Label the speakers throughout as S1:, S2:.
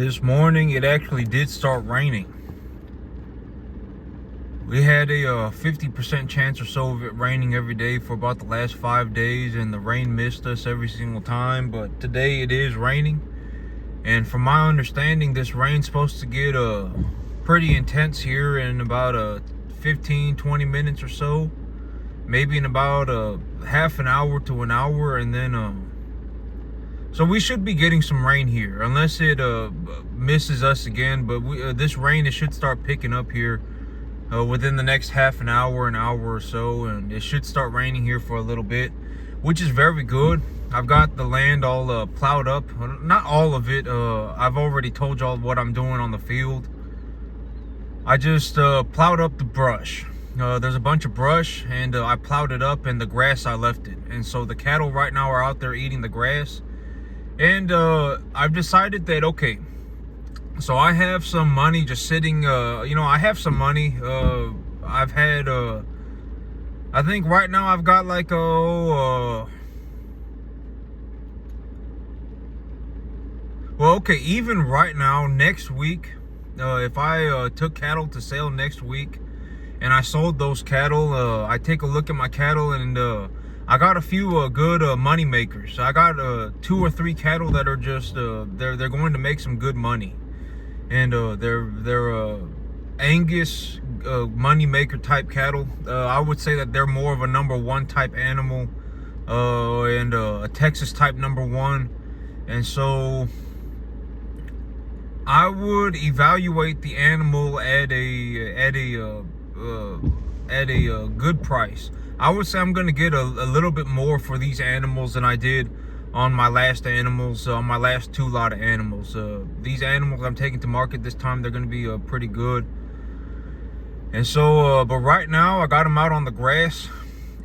S1: This morning it actually did start raining. We had a 50% chance or so of it raining every day for about the last 5 days, and the rain missed us every single time. But today it is raining, and from my understanding, this rain's supposed to get pretty intense here in about 15-20 minutes or so, maybe in about half an hour to an hour, and then so we should be getting some rain here, unless it misses us again. But this rain, it should start picking up here within the next half an hour or so, and it should start raining here for a little bit, which is very good. I've got the land all plowed up. Not all of it. I've already told y'all what I'm doing on the field. I just plowed up the brush. There's a bunch of brush, and I plowed it up, and the grass I left it. And so the cattle right now are out there eating the grass. And I've decided that, okay, so I have some money just sitting, I have some money. I've had, I think right now I've got like, well, okay, even right now, next week, if I took cattle to sale next week and I sold those cattle, I take a look at my cattle, and I got a few good money makers. I got 2 or 3 cattle that are just they're going to make some good money, and they're Angus money maker type cattle. I would say that they're more of a #1 type animal, and a Texas type #1, and so I would evaluate the animal at a good price. I would say I'm going to get a little bit more for these animals than I did on my last animals, on my last 2 lot of animals. These animals I'm taking to market this time, they're going to be pretty good. And so, but right now I got them out on the grass,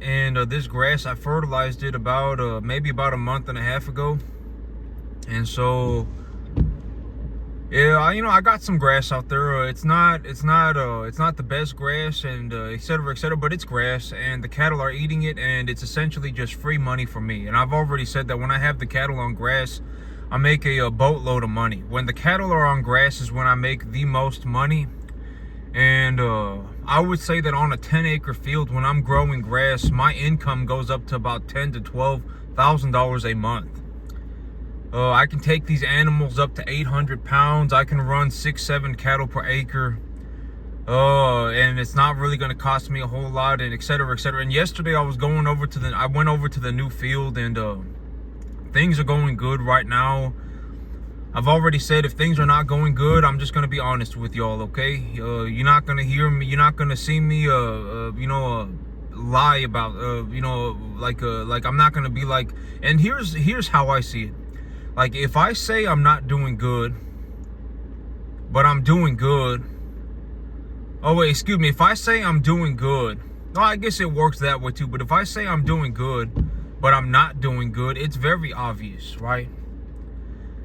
S1: and this grass, I fertilized it about maybe about a month and a half ago. And so, yeah, I got some grass out there. It's not the best grass, and et cetera, but it's grass, and the cattle are eating it, and it's essentially just free money for me. And I've already said that when I have the cattle on grass, I make a boatload of money. When the cattle are on grass is when I make the most money. And I would say that on a 10-acre field, when I'm growing grass, my income goes up to about $10,000 to $12,000 a month. I can take these animals up to 800 pounds. I can run 6-7 cattle per acre. And it's not really going to cost me a whole lot, and et cetera. And yesterday I went over to the new field, and things are going good right now. I've already said if things are not going good, I'm just going to be honest with y'all, okay? You're not going to hear me. You're not going to see me, lie about, like I'm not going to be like, and here's how I see it. Like, if I say I'm not doing good, but I'm doing good. Oh, wait, excuse me. If I say I'm doing good, no, I guess it works that way too. But if I say I'm doing good, but I'm not doing good, it's very obvious, right?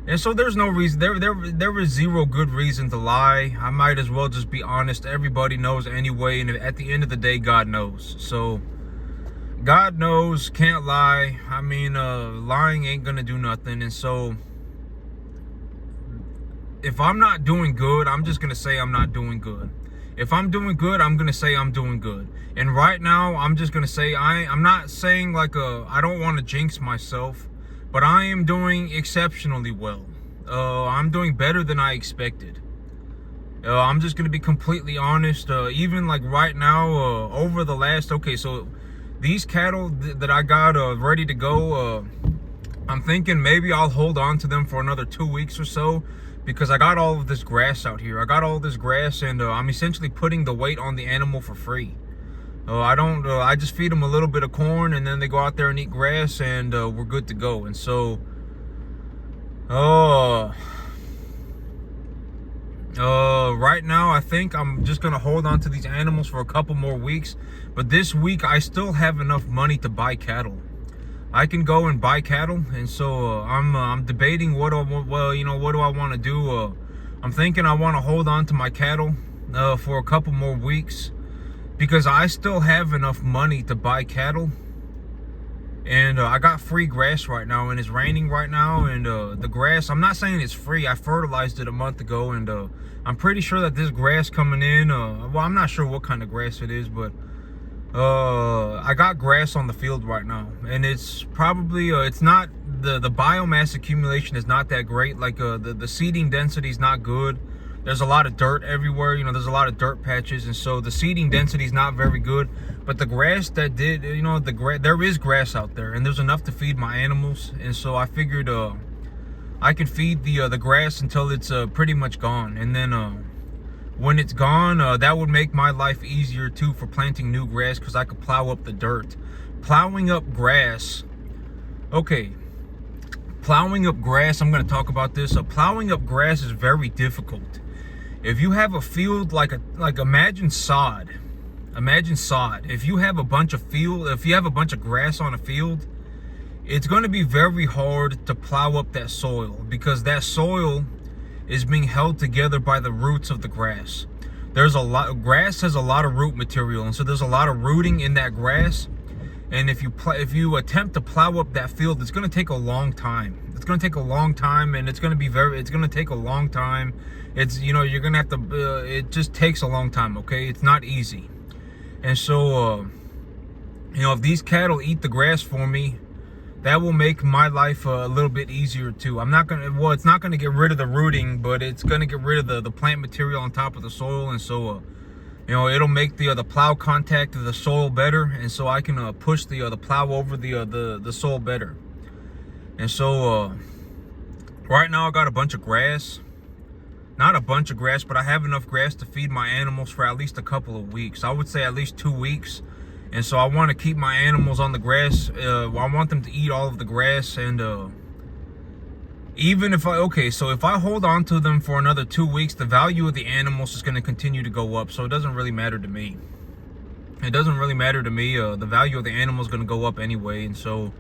S1: And so there's no reason, there is zero good reason to lie. I might as well just be honest. Everybody knows anyway, and at the end of the day, God knows. So God knows, can't lie. I mean, lying ain't gonna do nothing. And so if I'm not doing good, I'm just gonna say I'm not doing good. If I'm doing good, I'm gonna say I'm doing good. And right now, I'm just gonna say I'm not saying like I don't want to jinx myself, but I am doing exceptionally well. I'm doing better than I expected. I'm just gonna be completely honest. Even like right now, over the last, okay, so these cattle that I got ready to go, I'm thinking maybe I'll hold on to them for another 2 weeks or so, because I got all of this grass out here. I got all this grass, and I'm essentially putting the weight on the animal for free. I just feed them a little bit of corn, and then they go out there and eat grass, and we're good to go. And so, right now, I think I'm just gonna hold on to these animals for a couple more weeks. But this week, I still have enough money to buy cattle. I can go and buy cattle, and so I'm debating what do I want to do. I'm thinking I want to hold on to my cattle for a couple more weeks, because I still have enough money to buy cattle. And I got free grass right now, and it's raining right now, and the grass, I'm not saying it's free. I fertilized it a month ago, and I'm pretty sure that this grass coming in, well, I'm not sure what kind of grass it is, but I got grass on the field right now, and it's probably it's not, the biomass accumulation is not that great. Like the seeding density is not good. There's a lot of dirt everywhere, you know, there's a lot of dirt patches, and so the seeding density is not very good. But the grass that did, you know, there is grass out there, and there's enough to feed my animals. And so I figured I can feed the grass until it's pretty much gone, and then when it's gone, that would make my life easier too for planting new grass, because I could plow up the dirt. Plowing up grass, okay, plowing up grass, I'm going to talk about this. Plowing up grass is very difficult. If you have a field like imagine sod. Imagine sod. If you have a bunch of grass on a field, it's going to be very hard to plow up that soil, because that soil is being held together by the roots of the grass. Grass has a lot of root material, and so there's a lot of rooting in that grass. And if you attempt to plow up that field, it's going to take a long time. It's going to take a long time, and it's going to take a long time. It's, you know, you're going to have to, it just takes a long time, okay? It's not easy. And so, you know, if these cattle eat the grass for me, that will make my life a little bit easier too. It's not going to get rid of the rooting, but it's going to get rid of the plant material on top of the soil. And so, you know, it'll make the plow contact of the soil better. And so I can push the plow over the soil better. And so, right now I got a bunch of grass. Not a bunch of grass, but I have enough grass to feed my animals for at least a couple of weeks. I would say at least 2 weeks. And so I want to keep my animals on the grass. I want them to eat all of the grass. And even if if I hold on to them for another 2 weeks, the value of the animals is going to continue to go up. So it doesn't really matter to me. It doesn't really matter to me. The value of the animal is going to go up anyway. And so,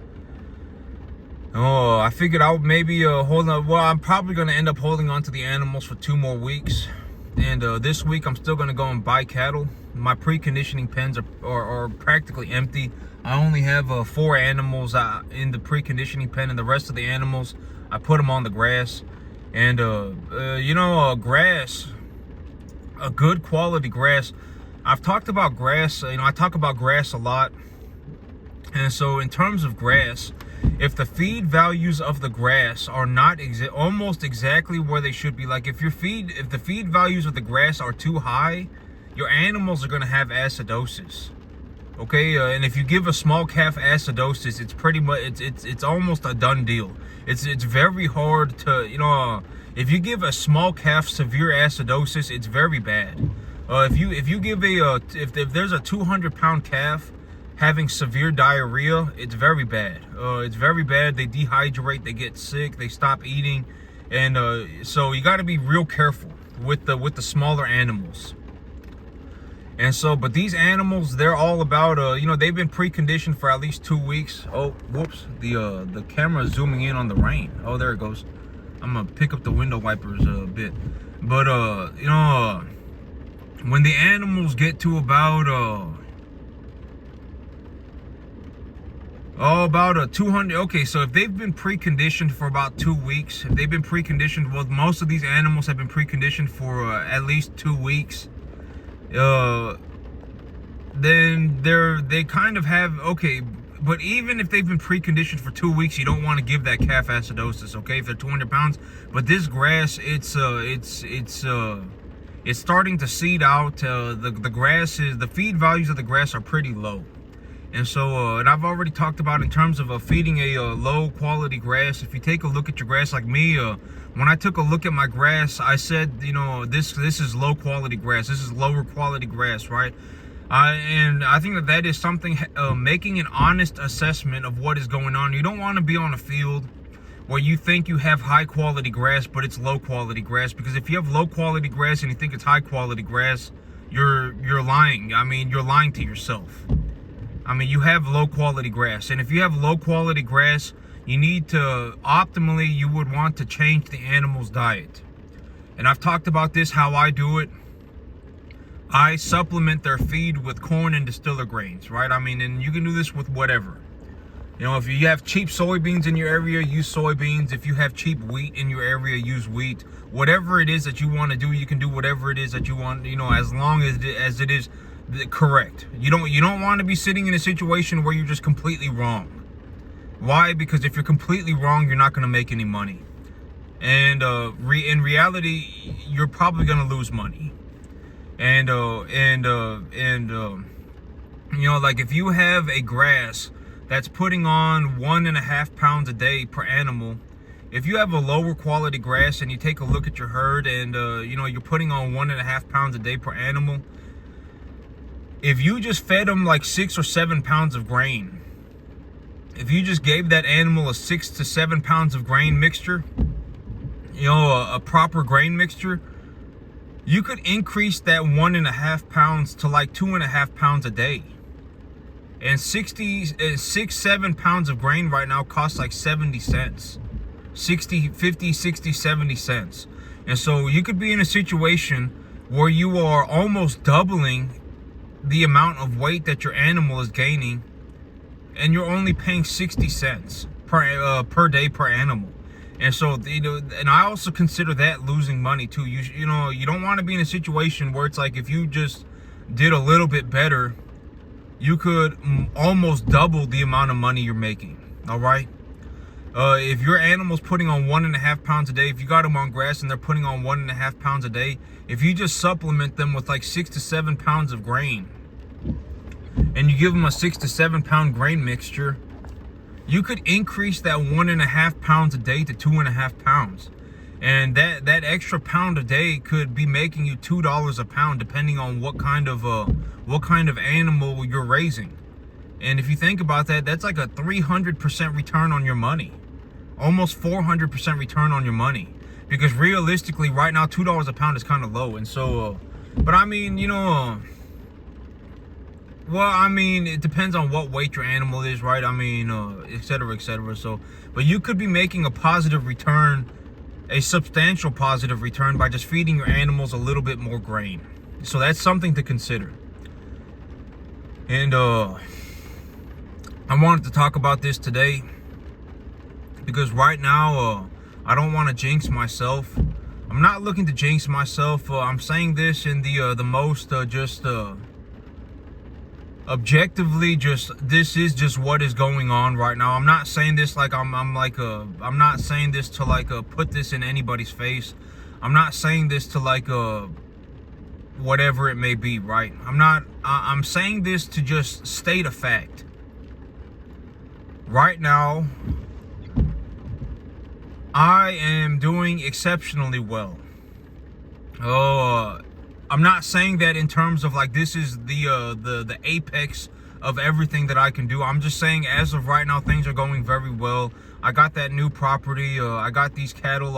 S1: I figured I would maybe hold on. Well, I'm probably going to end up holding on to the animals for 2 more weeks. And this week I'm still going to go and buy cattle. My preconditioning pens are practically empty. I only have 4 animals in the preconditioning pen, and the rest of the animals, I put them on the grass. And, you know, grass, a good quality grass. I've talked about grass, you know, I talk about grass a lot. And so in terms of grass, if the feed values of the grass are not almost exactly where they should be, like if the feed values of the grass are too high, your animals are going to have acidosis. Okay, and if you give a small calf acidosis, it's pretty much it's almost a done deal. It's very hard to, you know, if you give a small calf severe acidosis, it's very bad. If there's a 200-pound calf having severe diarrhea, it's very bad. It's very bad. They dehydrate, they get sick, they stop eating, and so you got to be real careful with the smaller animals. And so, but these animals, they're all about you know, they've been preconditioned for at least 2 weeks. Oh, whoops! The camera is zooming in on the rain. Oh, there it goes. I'm gonna pick up the window wipers a bit, but you know, when the animals get to about 200. Okay, so if they've been preconditioned for about 2 weeks, if they've been preconditioned, well, most of these animals have been preconditioned for at least 2 weeks. Then they kind of have, okay, but even if they've been preconditioned for 2 weeks, you don't want to give that calf acidosis, okay, if they're 200 pounds. But this grass, it's starting to seed out. The feed values of the grass are pretty low. And so, and I've already talked about in terms of feeding a low quality grass. If you take a look at your grass like me, when I took a look at my grass, I said, you know, this is low quality grass. This is lower quality grass, right? And I think that is something, making an honest assessment of what is going on. You don't want to be on a field where you think you have high quality grass, but it's low quality grass. Because if you have low quality grass and you think it's high quality grass, you're lying. I mean, you're lying to yourself. I mean, you have low quality grass, and if you have low quality grass, you need to, optimally, you would want to change the animal's diet. And I've talked about this, how I do it. I supplement their feed with corn and distiller grains, right? I mean, and you can do this with whatever. You know, if you have cheap soybeans in your area, use soybeans. If you have cheap wheat in your area, use wheat. Whatever it is that you want to do, you can do whatever it is that you want, you know, as long as it is correct. You don't want to be sitting in a situation where you're just completely wrong. Why? Because if you're completely wrong, you're not going to make any money. And in reality, you're probably going to lose money. And you know, like if you have a grass that's putting on 1.5 pounds a day per animal, if you have a lower quality grass and you take a look at your herd and you know, you're putting on 1.5 pounds a day per animal, if you just fed them like 6 or 7 pounds of grain, if you just gave that animal a 6 to 7 pounds of grain mixture, you know, a proper grain mixture, you could increase that 1.5 pounds to like 2.5 pounds a day. And 7 pounds of grain right now costs like 70 cents. 50, 60, 70 cents. And so you could be in a situation where you are almost doubling the amount of weight that your animal is gaining, and you're only paying 60 cents per day per animal. And so, you know, and I also consider that losing money too. You know, you don't want to be in a situation where it's like if you just did a little bit better, you could almost double the amount of money you're making. All right. If your animal's putting on 1.5 pounds a day, if you got them on grass and they're putting on 1.5 pounds a day, if you just supplement them with like 6 to 7 pounds of grain, and you give them a 6 to 7 pound grain mixture, you could increase that 1.5 pounds a day to 2.5 pounds. And that extra pound a day could be making you $2 a pound, depending on what kind of animal you're raising. And if you think about that, that's like a 300% return on your money, almost 400% return on your money. Because realistically, right now, $2 a pound is kind of low. And so, but I mean, you know, well, I mean, it depends on what weight your animal is, right? I mean, et cetera, et cetera. So, but you could be making a positive return, a substantial positive return, by just feeding your animals a little bit more grain. So that's something to consider. And I wanted to talk about this today because right now, I don't want to jinx myself. I'm not looking to jinx myself. I'm saying this in the most objectively, just this is just what is going on right now. I'm not saying this like I'm not saying this to like put this in anybody's face. I'm not saying this to like whatever it may be, right? I'm saying this to just state a fact. Right now, I am doing exceptionally well. I'm not saying that in terms of like this is the apex of everything that I can do. I'm just saying as of right now, things are going very well. I got that new property. I got these cattle.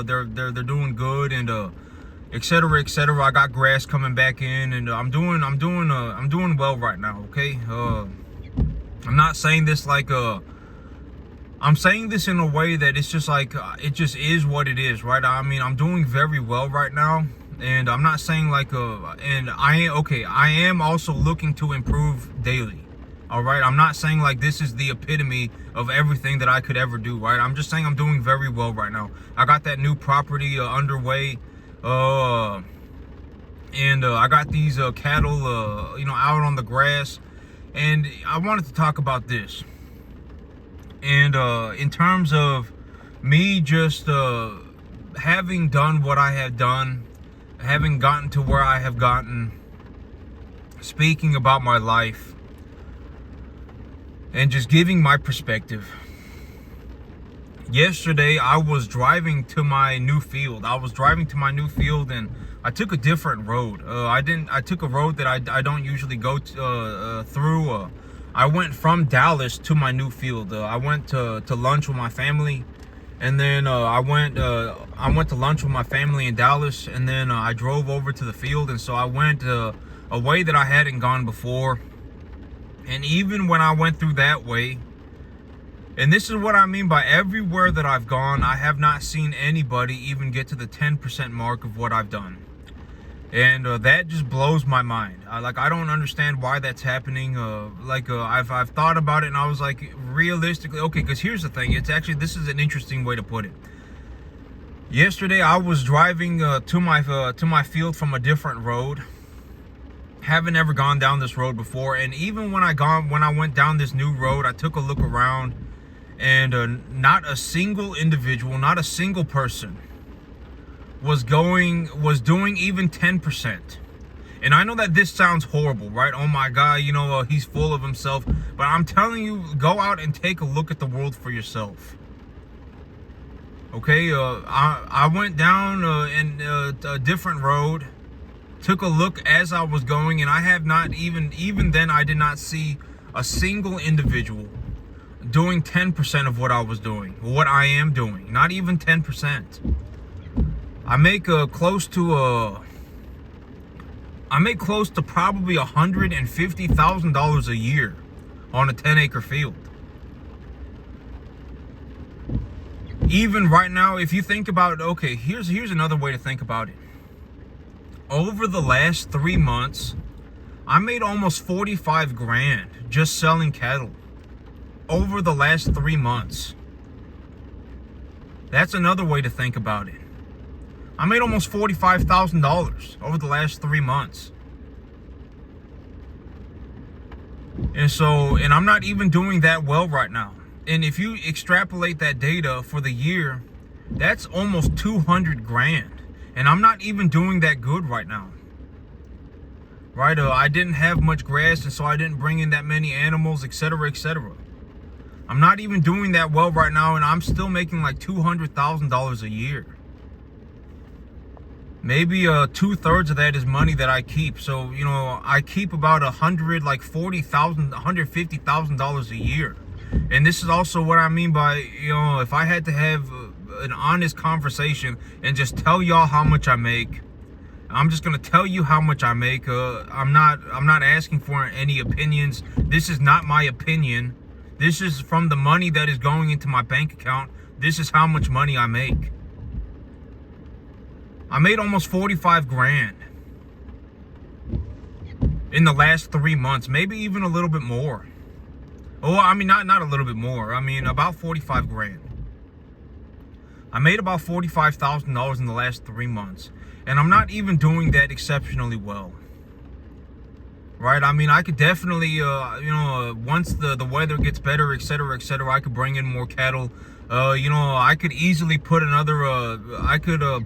S1: They're doing good, and et cetera, et cetera. I got grass coming back in, and I'm doing well right now. Okay. I'm not saying this like I'm saying this in a way that it's just like it just is what it is, right? I mean, I'm doing very well right now, and I'm not saying like and I am also looking to improve daily. All right, I'm not saying like this is the epitome of everything that I could ever do, right? I'm just saying I'm doing very well right now. I got that new property underway, and I got these cattle, you know, out on the grass, and I wanted to talk about this. And in terms of me just having done what I have done, having gotten to where I have gotten, speaking about my life, and just giving my perspective. Yesterday, I was driving to my new field. And I took a different road. I took a road that I don't usually go through. I went from Dallas to my new field. I went to lunch with my family, and then I went to lunch with my family in Dallas, and then I drove over to the field. And so I went a way that I hadn't gone before. And even when I went through that way, and this is what I mean by everywhere that I've gone, I have not seen anybody even get to the 10% mark of what I've done. And that just blows my mind. I don't understand why that's happening. I've thought about it, and I was like, realistically, okay, because here's the thing. This is an interesting way to put it. Yesterday, I was driving to my field from a different road. Haven't ever gone down this road before, and even when I went down this new road, I took a look around, and not a single individual, not a single person was doing even 10%. And I know that this sounds horrible, right? Oh my God, he's full of himself. But I'm telling you, go out and take a look at the world for yourself. Okay, I went down in a different road, took a look as I was going, and I have not even then I did not see a single individual doing 10% of what I was doing, what I am doing. Not even 10%. I make close to probably $150,000 a year on a 10-acre field. Even right now, if you think about it, okay, here's another way to think about it. Over the last 3 months, I made almost 45 grand just selling cattle. Over the last 3 months. That's another way to think about it. I made almost $45,000 over the last 3 months. And I'm not even doing that well right now. And if you extrapolate that data for the year, that's almost 200 grand. And I'm not even doing that good right now. Right? I didn't have much grass, and so I didn't bring in that many animals, etc., etc. I'm not even doing that well right now, and I'm still making like $200,000 a year. Maybe 2/3 of that is money that I keep. So, I keep about $150,000 a year. And this is also what I mean by, if I had to have an honest conversation and just tell y'all how much I make, I'm just gonna tell you how much I make. I'm not asking for any opinions. This is not my opinion. This is from the money that is going into my bank account. This is how much money I make. I made almost 45 grand in the last 3 months, maybe even a little bit more. Oh, I mean, not a little bit more. I mean, about 45 grand. I made about $45,000 in the last 3 months. And I'm not even doing that exceptionally well. Right? I mean, I could definitely, once the weather gets better, etc., etc., I could bring in more cattle. I could easily put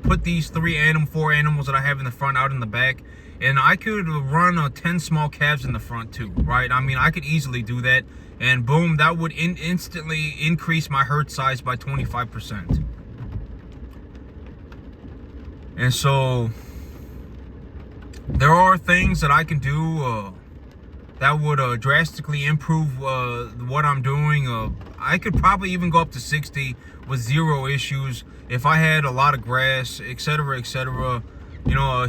S1: put these 4 animals that I have in the front out in the back. And I could run 10 small calves in the front too, right? I mean, I could easily do that. And boom, that would instantly increase my herd size by 25%. And so there are things that I can do that would drastically improve what I'm doing. I could probably even go up to 60 with 0 issues if I had a lot of grass, etc., etc.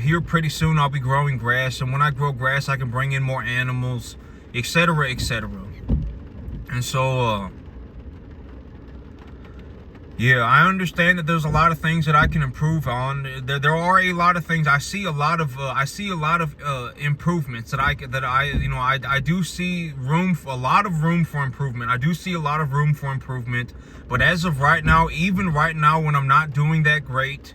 S1: Here pretty soon I'll be growing grass, and when I grow grass, I can bring in more animals, etc., etc. And so, yeah, I understand that there's a lot of things that I can improve on. There are a lot of things. I see a lot of improvements that I do see a lot of room for improvement. I do see a lot of room for improvement. But as of right now, even right now when I'm not doing that great,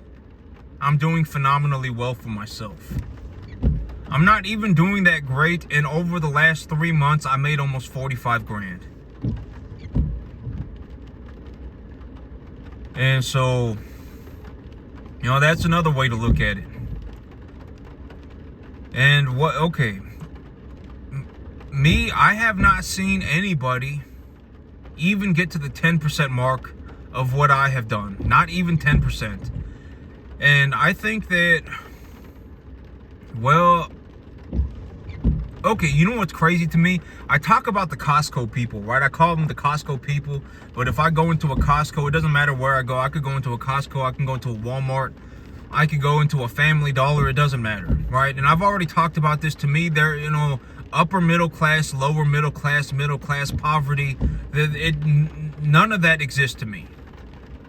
S1: I'm doing phenomenally well for myself. I'm not even doing that great, and over the last 3 months, I made almost 45 grand. And so, that's another way to look at it. And I have not seen anybody even get to the 10% mark of what I have done. Not even 10%. And I think that, okay, you know what's crazy to me? I talk about the Costco people, right? I call them the Costco people. But if I go into a Costco, it doesn't matter where I go. I could go into a Costco. I can go into a Walmart. I could go into a Family Dollar. It doesn't matter, right? And I've already talked about this. To me, they're, upper middle class, lower middle class, poverty. None of that exists to me.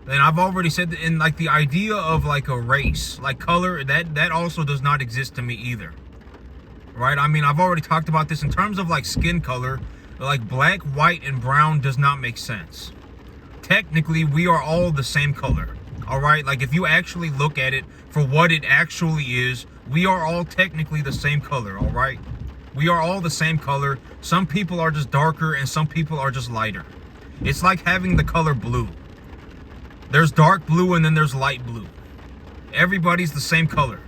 S1: And I've already said that, in like the idea of like a race, like color, that also does not exist to me either. Right? I mean, I've already talked about this in terms of like skin color, like black, white, and brown does not make sense. Technically, we are all the same color. All right? Like if you actually look at it for what it actually is, we are all technically the same color. All right? We are all the same color. Some people are just darker and some people are just lighter. It's like having the color blue. There's dark blue and then there's light blue. Everybody's the same color.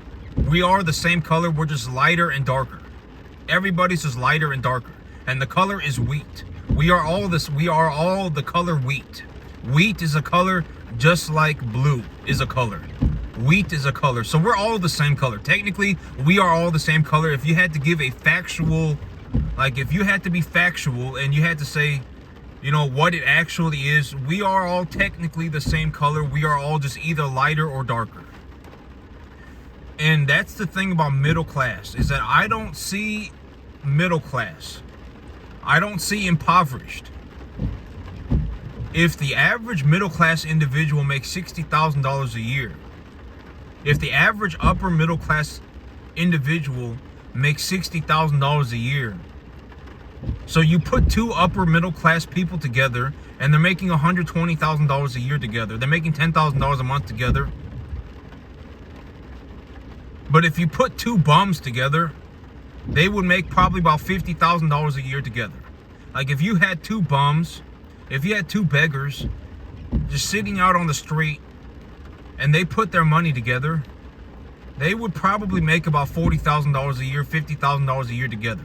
S1: We are the same color. We're just lighter and darker. Everybody's just lighter and darker. And the color is wheat. We are all this. We are all the color wheat. Wheat is a color just like blue is a color. Wheat is a color. So we're all the same color. Technically, we are all the same color. If you had to give a factual, like if you had to be factual and you had to say, you know, what it actually is, we are all technically the same color. We are all just either lighter or darker. And that's the thing about middle class, is that I don't see middle class. I don't see impoverished. If the average middle class individual makes $60,000 a year, if the average upper middle class individual makes $60,000 a year, so you put two upper middle class people together and they're making $120,000 a year together. They're making $10,000 a month together. But if you put two bums together, they would make probably about $50,000 a year together. Like if you had two bums, if you had two beggars just sitting out on the street and they put their money together, they would probably make about $40,000 a year, $50,000 a year together.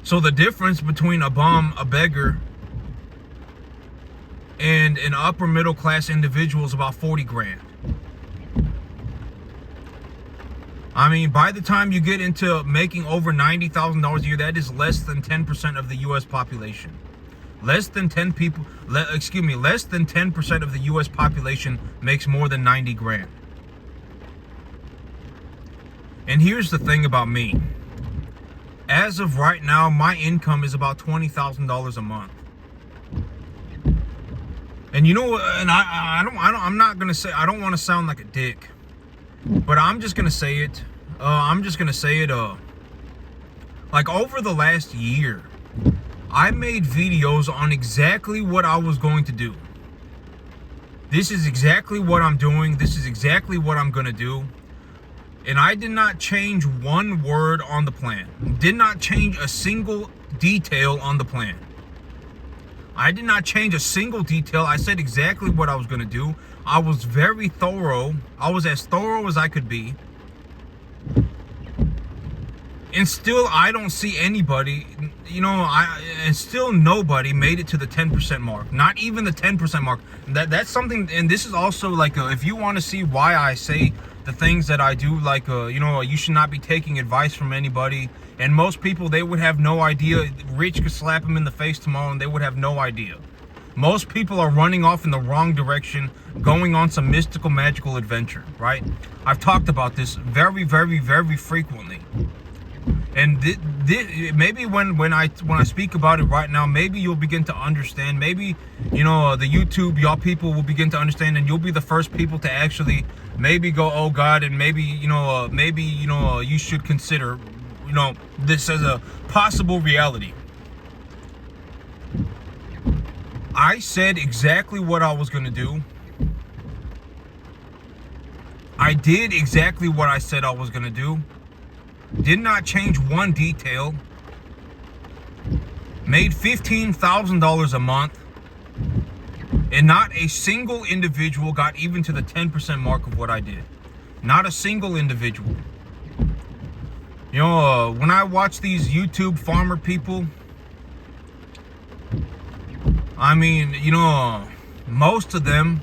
S1: So the difference between a bum, a beggar, and an upper middle class individual is about 40 grand. I mean, by the time you get into making over $90,000 a year, that is less than 10% of the U.S. population. Less than 10% of the U.S. population makes more than 90 grand. And here's the thing about me. As of right now, my income is about $20,000 a month. And you know what? And I'm not gonna say, I don't want to sound like a dick, but I'm just gonna say it. Like over the last year, I made videos on exactly what I was going to do. This is exactly what I'm doing. This is exactly what I'm gonna do. And I did not change one word on the plan. Did not change a single detail on the plan. I did not change a single detail. I said exactly what I was going to do. I was very thorough. I was as thorough as I could be. And still, I don't see anybody, and still nobody made it to the 10% mark. Not even the 10% mark. That's something, and this is also like, if you want to see why I say the things that I do, like, you should not be taking advice from anybody. And most people, they would have no idea. Rich could slap them in the face tomorrow and they would have no idea. Most people are running off in the wrong direction, going on some mystical, magical adventure, right? I've talked about this very, very, very frequently. And maybe when I speak about it right now, maybe you'll begin to understand. Maybe, the YouTube, y'all people will begin to understand, and you'll be the first people to actually maybe go, oh God, and maybe, you should consider, this as a possible reality. I said exactly what I was going to do. I did exactly what I said I was going to do. Did not change one detail. Made $15,000 a month. And not a single individual got even to the 10% mark of what I did. Not a single individual. When I watch these YouTube farmer people, I mean, most of them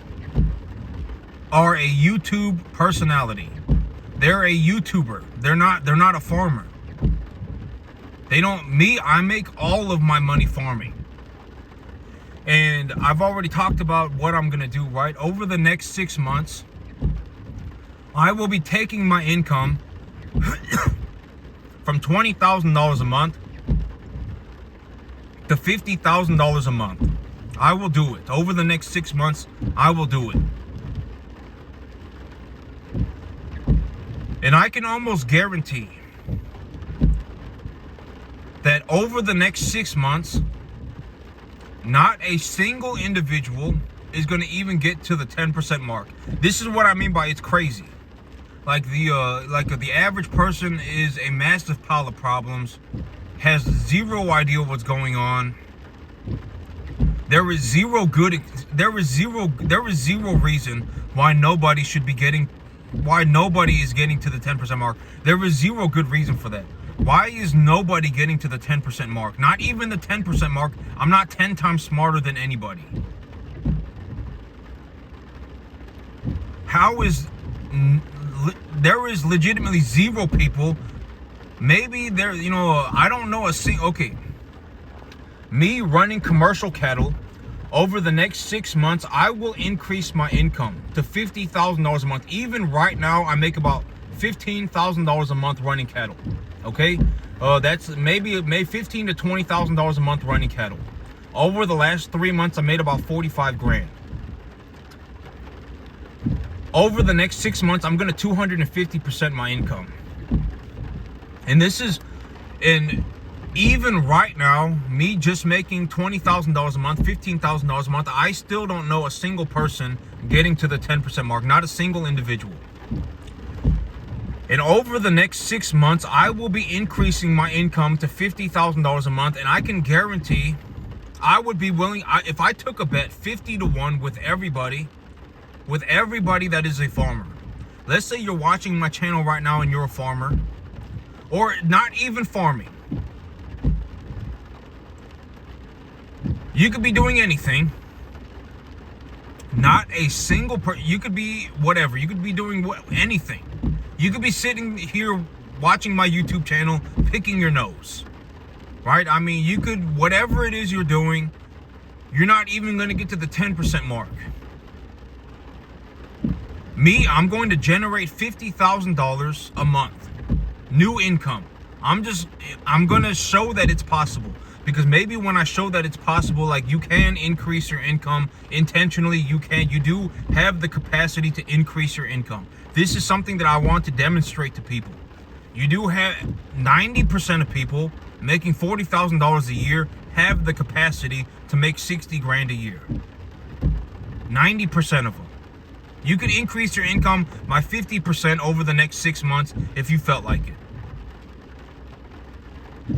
S1: are a YouTube personality. They're a YouTuber. They're not a farmer. I make all of my money farming. And I've already talked about what I'm going to do, right? Over the next 6 months, I will be taking my income from $20,000 a month to $50,000 a month. I will do it. Over the next 6 months, I will do it. And I can almost guarantee that over the next 6 months, not a single individual is going to even get to the 10% mark. This is what I mean by it's crazy. Like the average person is a massive pile of problems, has zero idea what's going on. There is zero reason why nobody is getting to the 10% mark. There is zero good reason for that. Why is nobody getting to the 10% mark? Not even the 10% mark. I'm not 10 times smarter than anybody. There is legitimately zero people. Maybe there, I don't know okay. Me running commercial cattle, over the next 6 months, I will increase my income to $50,000 a month. Even right now, I make about $15,000 a month running cattle. Okay, that's maybe $15,000 to $20,000 a month running cattle. Over the last 3 months, I made about 45 grand. Over the next 6 months, I'm gonna 250% my income. And even right now, me just making $20,000 a month, $15,000 a month, I still don't know a single person getting to the 10% mark. Not a single individual. And over the next 6 months, I will be increasing my income to $50,000 a month. And I can guarantee I would be willing, if I took a bet 50-1 with everybody that is a farmer. Let's say you're watching my channel right now and you're a farmer, or not even farming. You could be doing anything. Not a single you could be whatever. You could be doing anything. You could be sitting here watching my YouTube channel, picking your nose. Right? I mean, you could, whatever it is you're doing, you're not even going to get to the 10% mark. Me, I'm going to generate $50,000 a month. New income. I'm going to show that it's possible. Because maybe when I show that it's possible, like you can increase your income intentionally, you do have the capacity to increase your income. This is something that I want to demonstrate to people. You do have 90% of people making $40,000 a year have the capacity to make 60 grand a year. 90% of them. You could increase your income by 50% over the next 6 months if you felt like it.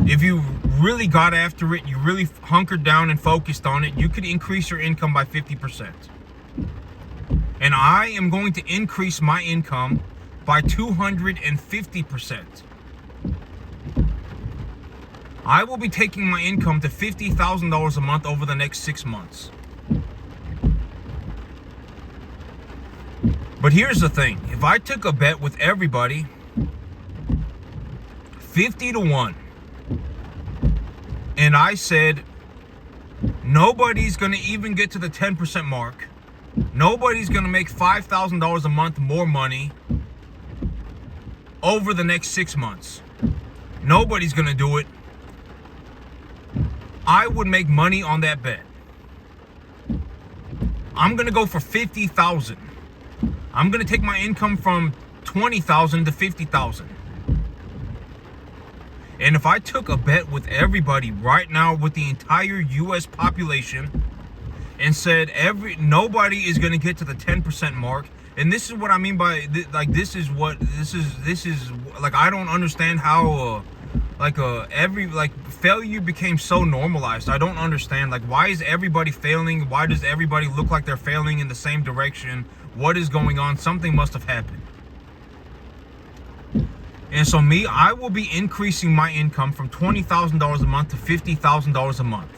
S1: If you really got after it, you really hunkered down and focused on it, you could increase your income by 50%. And I am going to increase my income by 250%. I will be taking my income to $50,000 a month over the next 6 months. But here's the thing. If I took a bet with everybody, 50-1, and I said, nobody's going to even get to the 10% mark. Nobody's going to make $5,000 a month more money over the next 6 months. Nobody's going to do it. I would make money on that bet. I'm going to go for 50,000. I'm going to take my income from 20,000 to 50,000. And if I took a bet with everybody right now, with the entire U.S. population, and said nobody is going to get to the 10% mark, and this is what I mean by this is I don't understand how failure became so normalized. I don't understand, why is everybody failing? Why does everybody look like they're failing in the same direction? What is going on? Something must have happened. And so me, I will be increasing my income from $20,000 a month to $50,000 a month.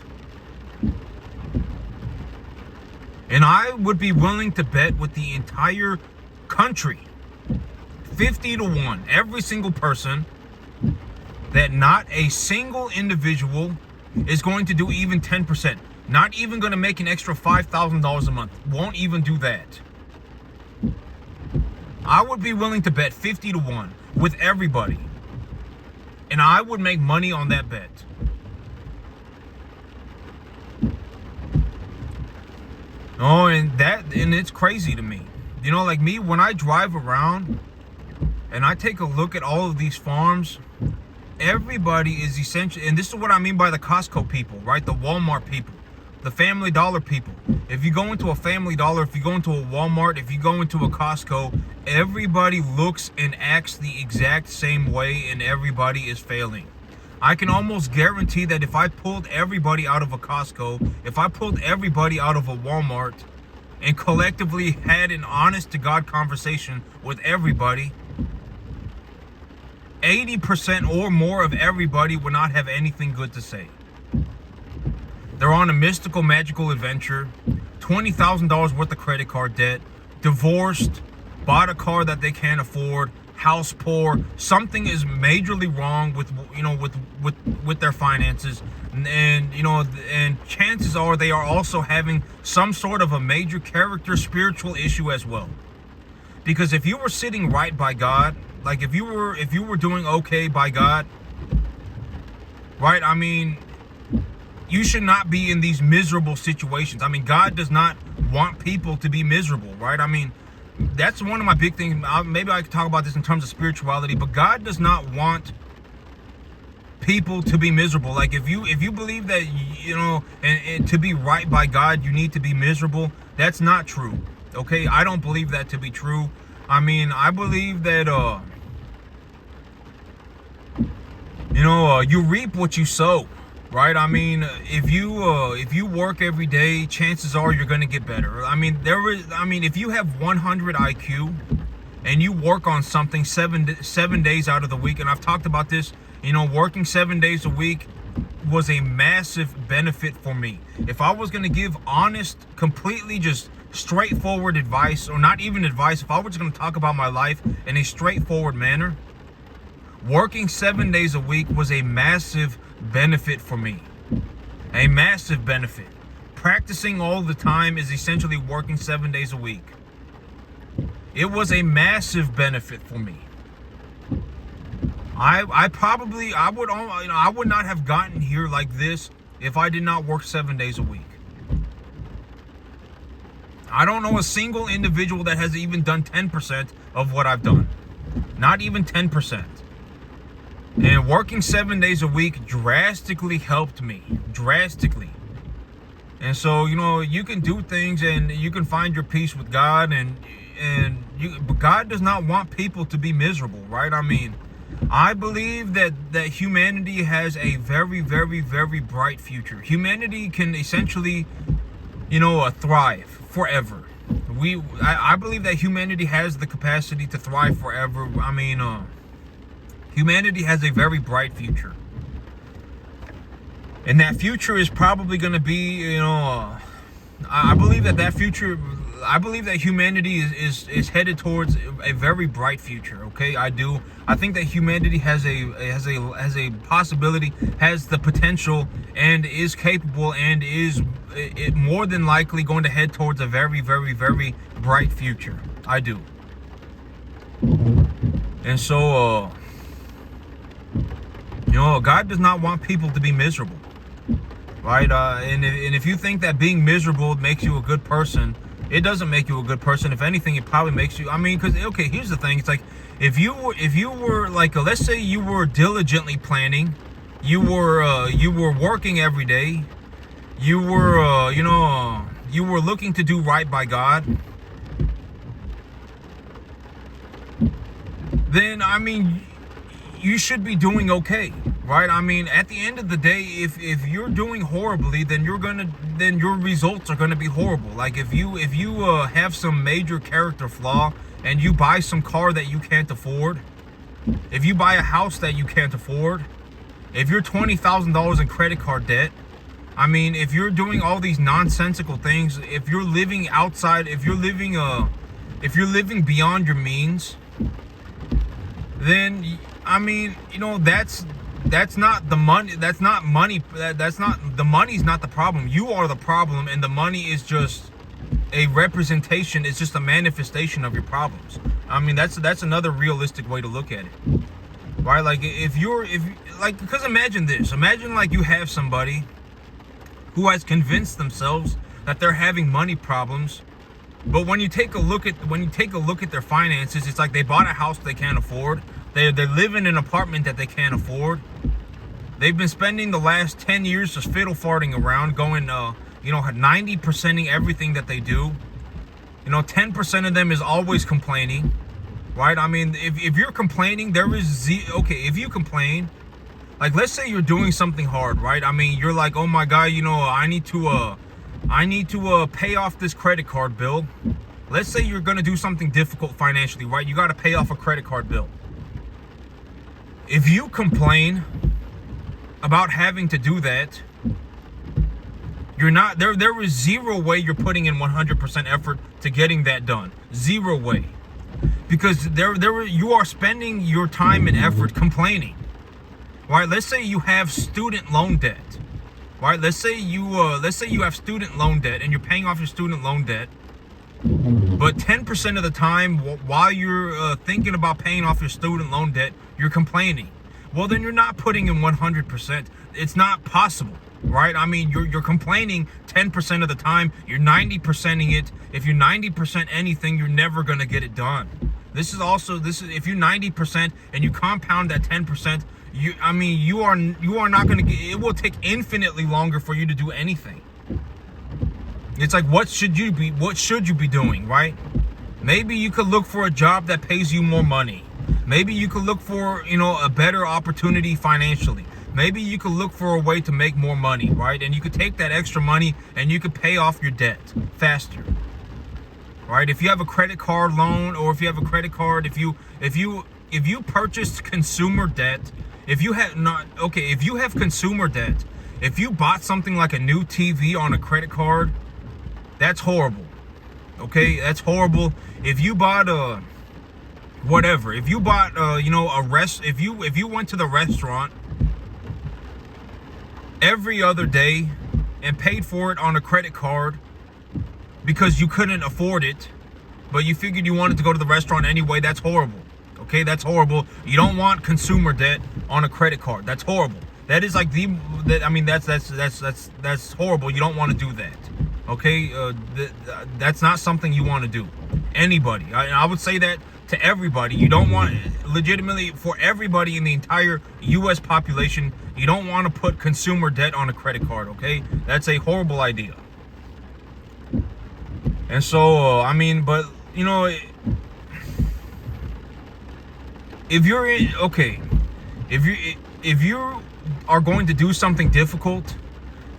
S1: And I would be willing to bet with the entire country, 50-1, every single person, that not a single individual is going to do even 10%. Not even going to make an extra $5,000 a month. Won't even do that. I would be willing to bet 50-1 with everybody. And I would make money on that bet. Oh, and it's crazy to me. You know, like me, when I drive around and I take a look at all of these farms, everybody is essentially, and this is what I mean by the Costco people, right? The Walmart people, the Family Dollar people. If you go into a Family Dollar, if you go into a Walmart, if you go into a Costco, everybody looks and acts the exact same way, and everybody is failing. I can almost guarantee that if I pulled everybody out of a Costco, if I pulled everybody out of a Walmart and collectively had an honest to God conversation with everybody, 80% or more of everybody would not have anything good to say. They're on a mystical, magical adventure, $20,000 worth of credit card debt, divorced, bought a car that they can't afford, house poor. Something is majorly wrong with, you know, with their finances, and you know, and chances are they are also having some sort of a major character spiritual issue as well. Because if you were sitting right by God, like if you were doing okay by God, right? I mean, you should not be in these miserable situations. I mean, God does not want people to be miserable, right? I mean, that's one of my big things. Maybe I could talk about this in terms of spirituality, but God does not want people to be miserable. Like if you believe that, you know, and to be right by God, you need to be miserable, that's not true. Okay, I don't believe that to be true. I mean, I believe that you reap what you sow, right? I mean, if you work every day, chances are you're gonna get better. I mean, if you have 100 IQ and you work on something 7 days out of the week, and I've talked about this, you know, working 7 days a week was a massive benefit for me. If I was gonna give honest, completely just straightforward advice, or not even advice, if I was going to talk about my life in a straightforward manner, working 7 days a week was a massive benefit for me. A massive benefit. Practicing all the time is essentially working 7 days a week. It was a massive benefit for me. I would not have gotten here like this if I did not work 7 days a week. I don't know a single individual that has even done 10% of what I've done. Not even 10%. And working 7 days a week drastically helped me. Drastically. And so, you know, you can do things and you can find your peace with God, but God does not want people to be miserable, right? I mean, I believe that humanity has a very, very, very bright future. Humanity can essentially, you know, thrive forever. I believe that humanity has the capacity to thrive forever. I mean, humanity has a very bright future, and that future is probably going to be, you know, I believe that future. I believe that humanity is headed towards a very bright future. Okay, I do. I think that humanity has a possibility, has the potential, and is capable, and is it more than likely going to head towards a very, very, very bright future. I do. And so, you know, God does not want people to be miserable, right? And if you think that being miserable makes you a good person, it doesn't make you a good person. If anything, it probably makes you, I mean, because, okay, here's the thing. It's like, if you were like, let's say you were diligently planning, you were working every day, you were, you were looking to do right by God, then, I mean, you should be doing okay, right? I mean, at the end of the day, if you're doing horribly, then your results are gonna be horrible. Like if you have some major character flaw and you buy some car that you can't afford, if you buy a house that you can't afford, if you're $20,000 in credit card debt, I mean, if you're doing all these nonsensical things, if you're living outside, if you're living beyond your means, then, I mean, you know, that's not the money. That's not money. That's not, the money's not the problem. You are the problem, and the money is just a representation. It's just a manifestation of your problems. I mean, that's another realistic way to look at it, right? Like because imagine this. Imagine like you have somebody who has convinced themselves that they're having money problems. But when you take a look at their finances, it's like they bought a house they can't afford. They live in an apartment that they can't afford. They've been spending the last 10 years just fiddle farting around, going 90%ing everything that they do. 10% of them is always complaining, right? I mean, if you're complaining, if you complain, like, let's say you're doing something hard, right? I mean, you're like, oh my God, I need to pay off this credit card bill. Let's say you're going to do something difficult financially, right? You got to pay off a credit card bill. If you complain about having to do that, you're not there. There is zero way you're putting in 100% effort to getting that done. Zero way, because you are spending your time and effort complaining, right? Let's say you have student loan debt, right? Let's say you have student loan debt and you're paying off your student loan debt, but 10% of the time while you're thinking about paying off your student loan debt, you're complaining. Well, then you're not putting in 100%. It's not possible. Right? I mean, you're complaining 10% of the time. You're 90%ing it. If you're 90% anything, you're never gonna get it done. This is if you 90% and you compound that 10%, you are not gonna get. It will take infinitely longer for you to do anything. It's like, what should you be doing, right? Maybe you could look for a job that pays you more money. Maybe you could look for a better opportunity financially. Maybe you could look for a way to make more money, right? And you could take that extra money and you could pay off your debt faster, right? If you have a credit card loan, or if you have a credit card, if you purchased consumer debt, if you have consumer debt, if you bought something like a new TV on a credit card, that's horrible. Okay, that's horrible. If you bought if you bought if you went to the restaurant every other day and paid for it on a credit card because you couldn't afford it, but you figured you wanted to go to the restaurant anyway, that's horrible. Okay, that's horrible. You don't want consumer debt on a credit card. That's horrible. That is like that's horrible. You don't want to do that. Okay, that's not something you want to do. Anybody, I would say that to everybody. You don't want, legitimately, for everybody in the entire U.S. population, you don't want to put consumer debt on a credit card. Okay, that's a horrible idea. And so but if you are going to do something difficult,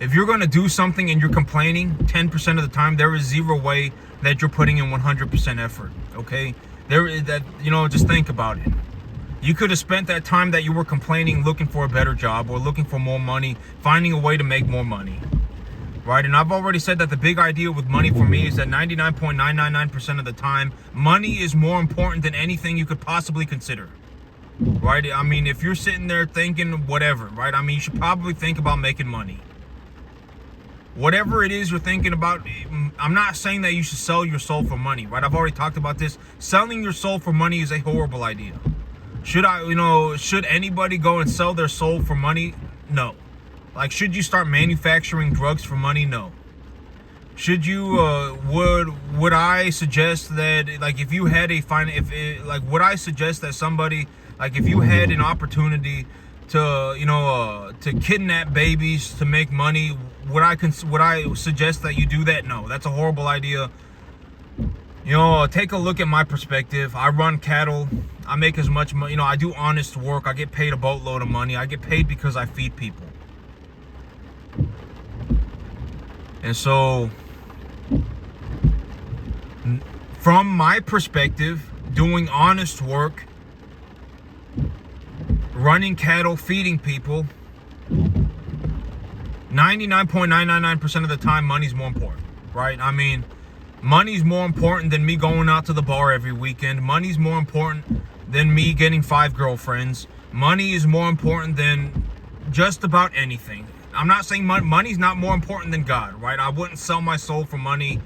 S1: if you're going to do something and you're complaining 10% of the time, there is zero way that you're putting in 100% effort. Okay, there is that. Just think about it. You could have spent that time that you were complaining looking for a better job, or looking for more money, finding a way to make more money, right? And I've already said that the big idea with money for me is that 99.999% of the time, money is more important than anything you could possibly consider, right? I mean, if you're sitting there thinking whatever, right? I mean, you should probably think about making money. Whatever it is you're thinking about, I'm not saying that you should sell your soul for money, right? I've already talked about this. Selling your soul for money is a horrible idea. Should anybody go and sell their soul for money? No. Like, should you start manufacturing drugs for money? No. Should you, would I suggest that, like, if you had would I suggest that somebody, like, if you had an opportunity to kidnap babies to make money, would I suggest that you do that? No, that's a horrible idea. Take a look at my perspective. I run cattle. I make as much money. I do honest work. I get paid a boatload of money. I get paid because I feed people. And so, from my perspective, doing honest work, running cattle, feeding people, 99.999% of the time, money's more important, right? I mean, money's more important than me going out to the bar every weekend. Money's more important than me getting 5 girlfriends. Money is more important than just about anything. I'm not saying money's not more important than God, right? I wouldn't sell my soul for money.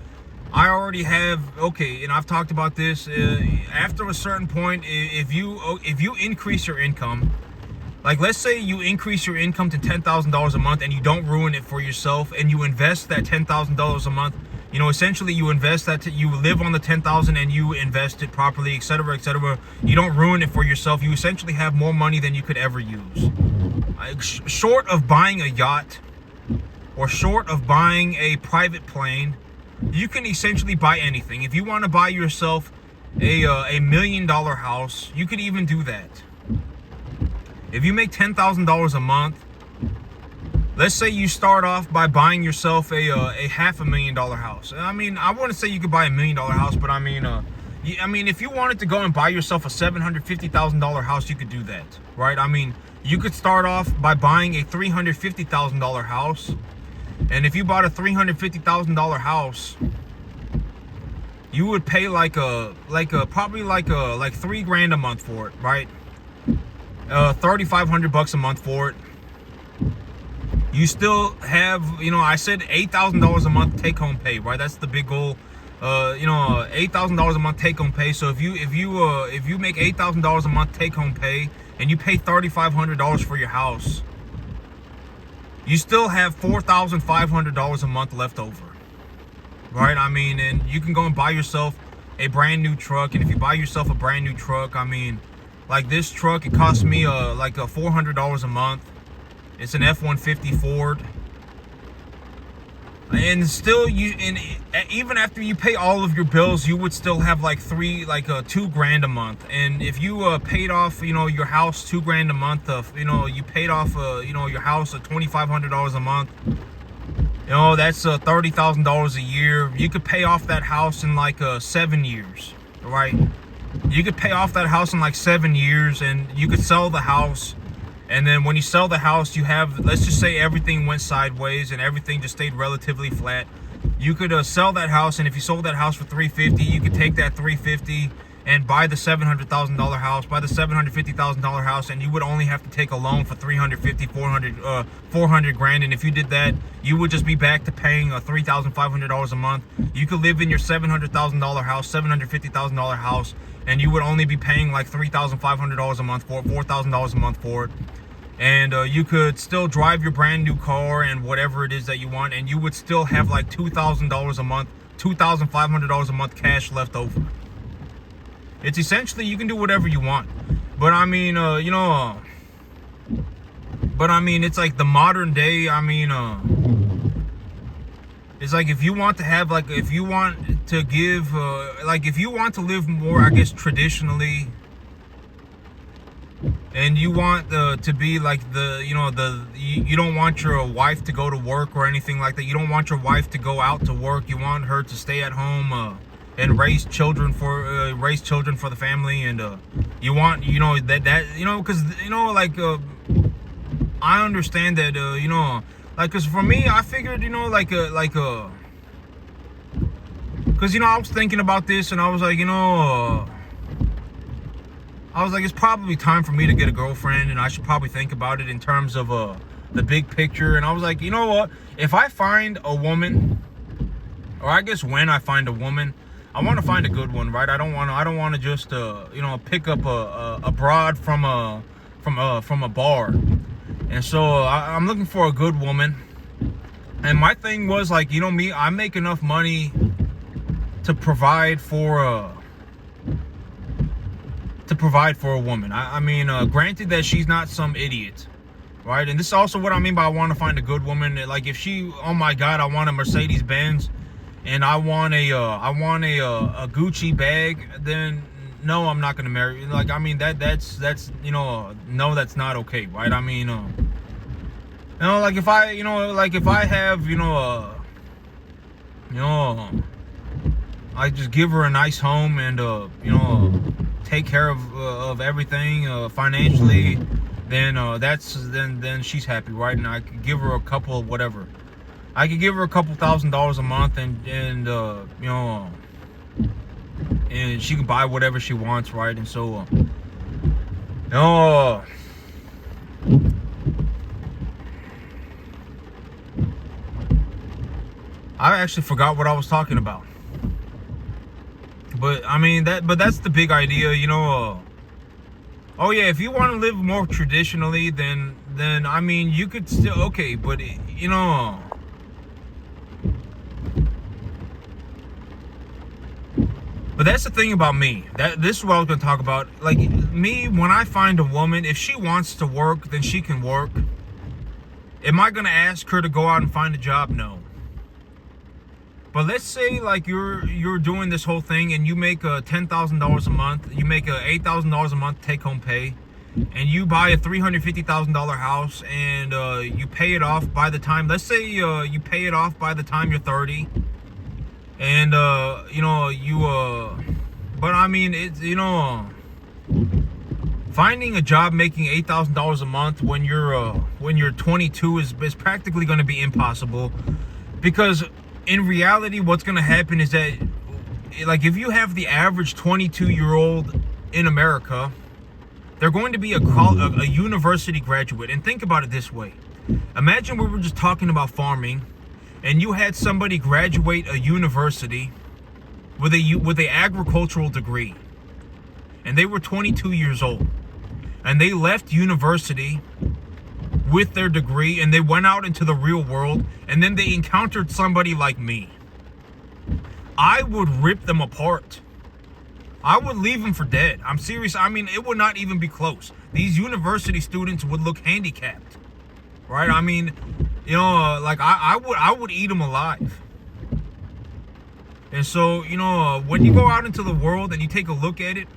S1: I already have, and I've talked about this. After a certain point, if you increase your income, Like, let's say you increase your income to $10,000 a month and you don't ruin it for yourself, and you invest that $10,000 a month. You know, essentially you invest that, you live on the 10,000 and you invest it properly, etc., etc. You don't ruin it for yourself. You essentially have more money than you could ever use. Short of buying a yacht, or short of buying a private plane, you can essentially buy anything. If you want to buy yourself a $1 million house, you could even do that. If you make $10,000 a month, let's say you start off by buying yourself a $500,000 house. I mean, I wouldn't say you could buy $1 million house, but I mean, if you wanted to go and buy yourself a $750,000 house, you could do that, right? I mean, you could start off by buying a $350,000 house, and if you bought a $350,000 house, you would pay probably $3,000 a month for it, right? $3,500 a month for it. You still have, I said $8,000 a month take home pay, right? That's the big goal. $8,000 a month take home pay. So if you make $8,000 a month take home pay and you pay $3,500 for your house, you still have $4,500 a month left over, right? I mean, and you can go and buy yourself a brand new truck. And if you buy yourself a brand new truck, I mean, like this truck, it cost me like $400 a month. It's an F-150 Ford, and still even after you pay all of your bills, you would still have like $2,000 a month. And if you paid off, your house $2,000 a month, you paid off, your house at $2,500 a month. That's $30,000 a year. You could pay off that house in like 7 years, right? You could pay off that house in like 7 years, and you could sell the house. And then when you sell the house, you have, let's just say everything went sideways and everything just stayed relatively flat. You could sell that house, and if you sold that house for $350,000, you could take that $350,000 and buy the $700,000 house, buy the $750,000 house, and you would only have to take a loan for $350,000, $400,000. And if you did that, you would just be back to paying $3,500 a month. You could live in your $700,000 house, $750,000 house, and you would only be paying like $3,500 a month for it, $4,000 a month for it. And you could still drive your brand new car and whatever it is that you want, and you would still have like $2,000 a month, $2,500 a month cash left over. It's essentially, you can do whatever you want. But I mean, it's like the modern day. I mean, it's like if you want to have, like, if you want to give, like, if you want to live more, I guess, traditionally, and you want to be like you don't want your wife to go to work or anything like that. You don't want your wife to go out to work. You want her to stay at home and raise children for the family. And you want, because like I understand that like, because for me, I figured, because I was thinking about this, and I was like, it's probably time for me to get a girlfriend, and I should probably think about it in terms of the big picture. And I was like, you know what? If I find a woman, or I guess when I find a woman, I want to find a good one, right? I don't want to just pick up a broad from a bar. And so I'm looking for a good woman. And my thing was, like, me, I make enough money to provide for a woman. I mean, granted that she's not some idiot, right? And this is also what I mean by I want to find a good woman. Like, if she, oh my God, I want a Mercedes Benz, and I want a Gucci bag, then no, I'm not gonna marry. Like, I mean, that's no, that's not okay, right? I mean, like, if I have, I just give her a nice home and take care of everything financially, then then she's happy, right? And I could give her a couple of whatever. I could give her a couple $1,000s a month, and and she can buy whatever she wants, right? And so I actually forgot what I was talking about. But I mean, that's the big idea, Oh yeah, if you want to live more traditionally, then I mean, you could still, okay, but you know, but that's the thing about me. That this is what I was gonna talk about. Like me, when I find a woman, if she wants to work, then she can work. Am I gonna ask her to go out and find a job? No. But let's say like you're doing this whole thing and you make $10,000 a month, you make $8,000 a month take home pay, and you buy a $350,000 house and you pay it off by the time, let's say you pay it off by the time you're 30, and you know but I mean it's finding a job making $8,000 a month when you're 22 is practically going to be impossible, because in reality, what's going to happen is that, like, if you have the average 22-year-old in America, they're going to be a university graduate. And think about it this way. Imagine we were just talking about farming, and you had somebody graduate a university with a agricultural degree, and they were 22 years old, and they left university with their degree, and they went out into the real world, and then they encountered somebody like me. I would rip them apart. I would leave them for dead. I'm serious. I mean, it would not even be close. These university students would look handicapped, right? I mean, like I would eat them alive. And so, when you go out into the world and you take a look at it,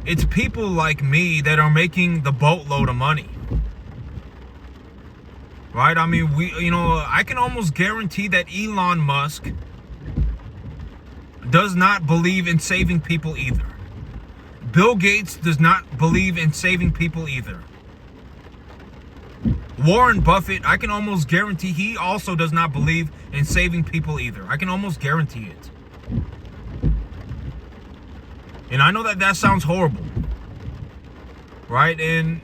S1: it's people like me that are making the boatload of money. Right? I mean, I can almost guarantee that Elon Musk does not believe in saving people either. Bill Gates does not believe in saving people either. Warren Buffett, I can almost guarantee he also does not believe in saving people either. I can almost guarantee it. And I know that sounds horrible. Right? And,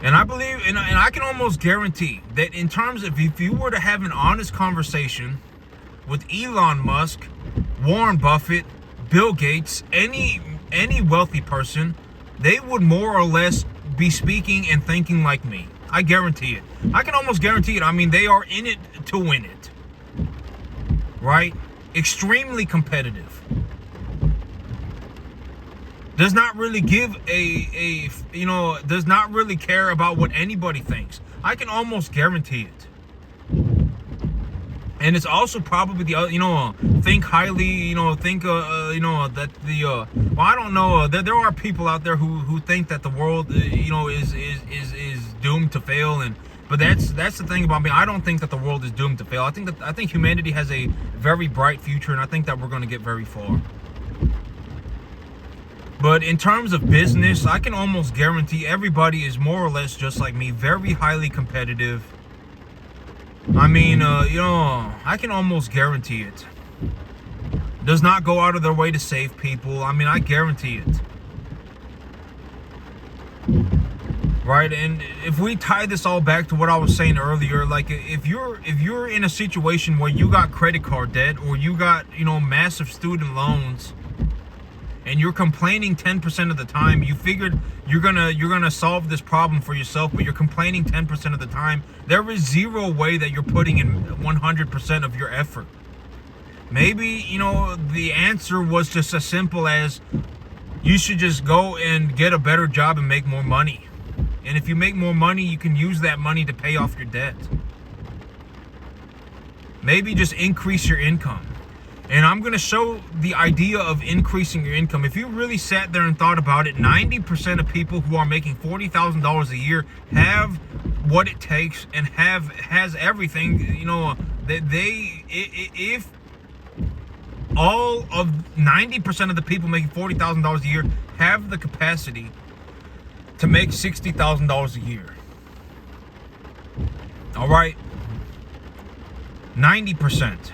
S1: and I believe, and I can almost guarantee that in terms of, if you were to have an honest conversation with Elon Musk, Warren Buffett, Bill Gates, any wealthy person, they would more or less be speaking and thinking like me. I guarantee it. I can almost guarantee it. I mean, they are in it to win it. Right? Extremely competitive. Does not really give does not really care about what anybody thinks. I can almost guarantee it. And it's also probably the think highly, that well, I don't know, there are people out there who think that the world is doomed to fail, but that's the thing about me. I don't think that the world is doomed to fail. I think humanity has a very bright future, and I think that we're going to get very far. But in terms of business, I can almost guarantee everybody is more or less just like me, very highly competitive. I mean, I can almost guarantee it. Does not go out of their way to save people. I mean, I guarantee it. Right? And if we tie this all back to what I was saying earlier, like if you're in a situation where you got credit card debt, or you got, massive student loans, and you're complaining 10% of the time, you figured you're gonna solve this problem for yourself, but you're complaining 10% of the time, there is zero way that you're putting in 100% of your effort. Maybe, the answer was just as simple as you should just go and get a better job and make more money. And if you make more money, you can use that money to pay off your debt. Maybe just increase your income. And I'm going to show the idea of increasing your income. If you really sat there and thought about it, 90% of people who are making $40,000 a year have what it takes and has everything, if all of 90% of the people making $40,000 a year have the capacity to make $60,000 a year. All right? 90%.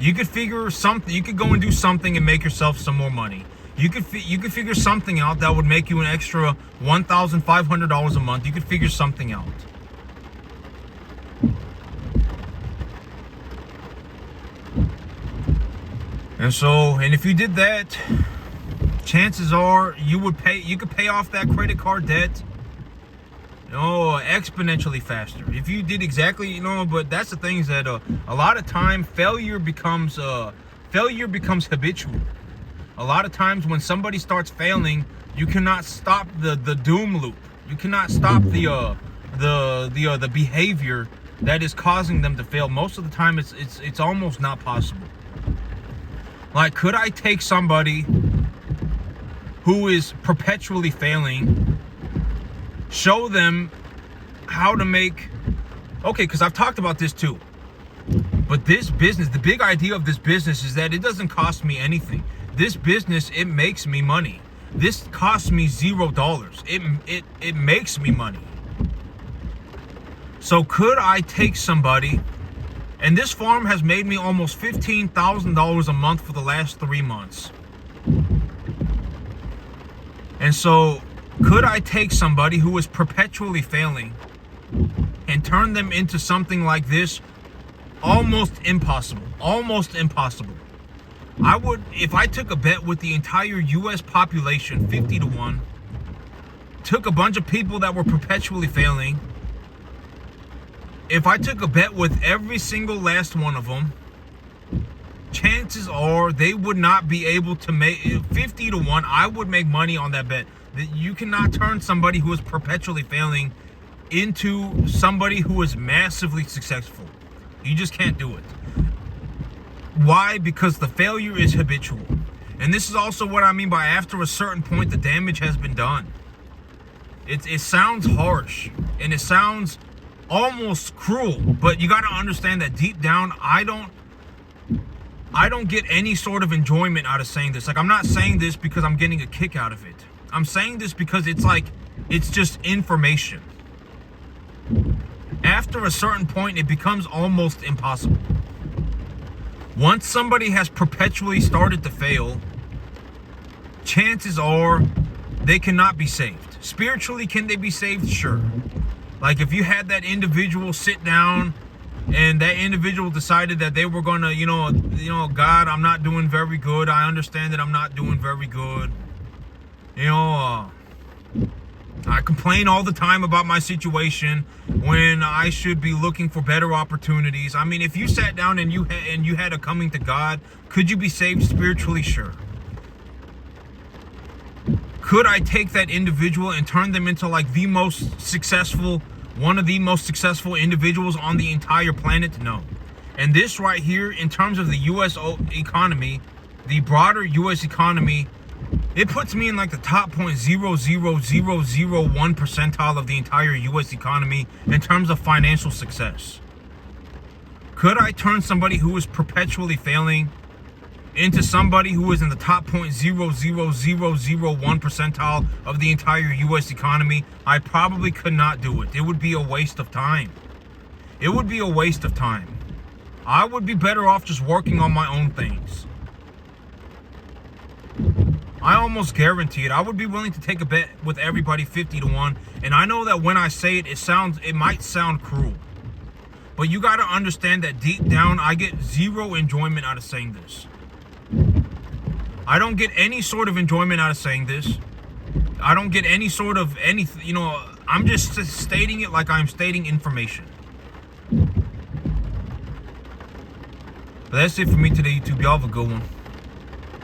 S1: You could figure something. You could go and do something and make yourself some more money. You could figure something out that would make you an extra $1,500 a month. You could figure something out. And if you did that, chances are you could pay off that credit card debt, exponentially faster if you did exactly, but that's the thing, is that a lot of time failure becomes habitual. A lot of times when somebody starts failing, you cannot stop the doom loop. You cannot stop the behavior that is causing them to fail. Most of the time it's almost not possible. Like, could I take somebody who is perpetually failing, show them how to make, because I've talked about this too, but this business, the big idea of this business is that it doesn't cost me anything. This business, it makes me money. This costs me $0. It makes me money. So could I take somebody, and this farm has made me almost $15,000 a month for the last 3 months. And so could I take somebody who is perpetually failing and turn them into something like this? Almost impossible. Almost impossible. I would, if I took a bet with the entire US population, 50-1, took a bunch of people that were perpetually failing, if I took a bet with every single last one of them, chances are they would not be able to make 50-1. I would make money on that bet. That you cannot turn somebody who is perpetually failing into somebody who is massively successful. You just can't do it. Why? Because the failure is habitual. And this is also what I mean by after a certain point, the damage has been done. It sounds harsh and it sounds almost cruel, but you got to understand that deep down, I don't get any sort of enjoyment out of saying this. Like, I'm not saying this because I'm getting a kick out of it. I'm saying this because it's just information. After a certain point, it becomes almost impossible. Once somebody has perpetually started to fail, chances are they cannot be saved. Spiritually, can they be saved? Sure. Like, if you had that individual sit down and that individual decided that they were gonna, God, I'm not doing very good. I understand that I'm not doing very good. I complain all the time about my situation when I should be looking for better opportunities. I mean, if you sat down and you had a coming to God, could you be saved spiritually? Sure. Could I take that individual and turn them into like one of the most successful individuals on the entire planet? No. And this right here, in terms of the U.S. economy, the broader U.S. economy, it puts me in like the top 0.00001 percentile of the entire U.S. economy in terms of financial success. Could I turn somebody who is perpetually failing into somebody who is in the top 0.00001 percentile of the entire U.S. economy? I probably could not do it. It would be a waste of time. It would be a waste of time. I would be better off just working on my own things. I almost guarantee it. I would be willing to take a bet with everybody 50-1. And I know that when I say it, it might sound cruel. But you got to understand that deep down, I get zero enjoyment out of saying this. I don't get any sort of enjoyment out of saying this. I don't get any sort of anything, I'm just stating it like I'm stating information. But that's it for me today, YouTube. Y'all have a good one.